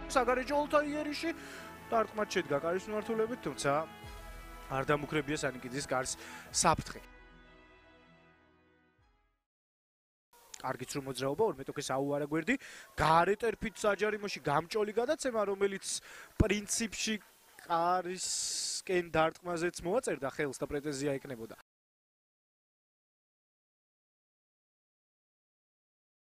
საგარეჯო ოლთაიერიში დარტყმად შედგა კარის მიმართულებით, თუმცა არ დამუქრებია სანიკიძის გარს საფრთხე. კარგიც რომ მოძრაობა 2 მეტოქეს აუარა გვერდი, გარე ტერფით საჯარიმოში გამჭოლი გადაცემა, რომელიც პრინციპში კარისკენ დარტყმაზეც მოაწერდა ხელს და პრეტენზია ეკნებოდა.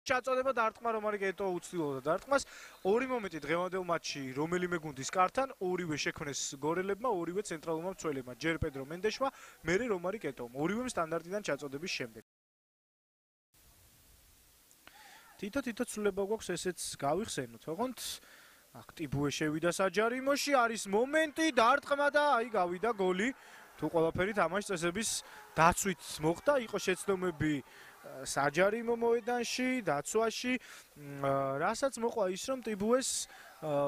ჩაწოდება დარტყმა რომარი გეტო უცდილობდა დარტყმას. ორი მომენტი დღევანდელ მატჩში რომელიმე გუნდის კართან, ორივე შექმნეს გორელებმა, ორივე ცენტრალურმა მცველებმა, ჯერ პედრო მენდეშმა, მერე რომარი გეტომ, ორივე სტანდარტიდან ჩაწოდების შემდეგ. თითო ცვლილება გვაქვს, ესეც გავიხსენოთ. ოღონდ აქ ტიბუე შევიდა საჯარიმოში, არის მომენტი, დარტყმა და აი გავიდა გოლი. თუ ყველაფერი თამაშის წესების დაცვით მოხდა, იყო შეცდომები საჯარიმო მოედანში, დაცვაში, რასაც მოყვა ის, რომ ტიბუეს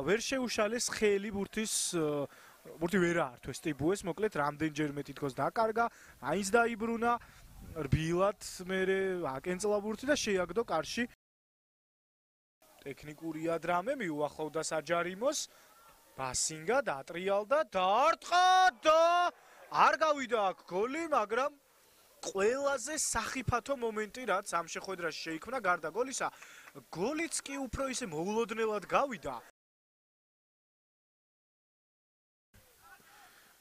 ვერ შეუშალეს ხელი ბურთი ვერ აართვეს ტიბუეს, მოკლედ რამდენჯერმე თითქოს დაკარგა, აინც დაიბრუნა, რბილად მერე აკენწლა ბურთი და შეაგდო კარში. ტექნიკური ადრამე მიუახლოვდა საჯარიმოს, ბასინგა დაატრიალდა, დაარტყა და არ გავიდა აქ გოლი, მაგრამ ყველაზე სახიფათო მომენტი რაც ამ შეხვედრაში შეიქმნა გარდა გოლისა, გოლიც კი უფრო ისე მოულოდნელად გავიდა.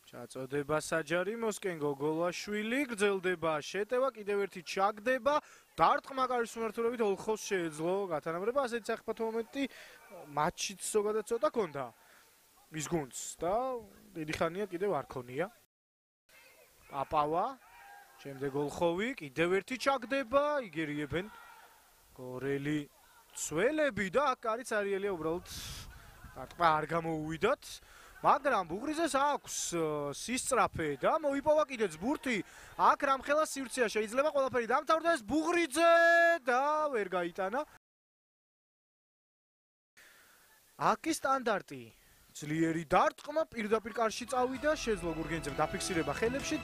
ჩაწოდება საჯარიმოსკენ გოგოლაშვილი, გრძელდება შეტევა, კიდევ ერთი ჩაგდება, დარტყმა კარის მიმართულებით ოლხოს შეეძლო გათანაბრება, ასეთი სახიფათო მომენტი მატჩიც ზოგადად ცოტა ქონდა მის გუნდს და დიდი ხანია კიდევ არ ქონია. პაპავა შემდეგ ოლხოვი, კიდევ ერთი ჩაგდება, იგერიებენ გორელი ცველები და აქ კარიც არიელია უბრალოდ დარტყმა არ გამოუვიდათ, მაგრამ ბუღრიძეს აქვს სისწრაფე და მოიპოვა კიდეც ბურთი, აქ რამხელა სივრცეა, შეიძლება ყველაფერი დამთავრდეს, ბუღრიძე და ვერ გაიტანა. აქ კი სტანდარტი, ძლიერი დარტყმა პირდაპირ კარში წავიდა, შეძლო გურგენძემ დაფიქსირება ხელებში.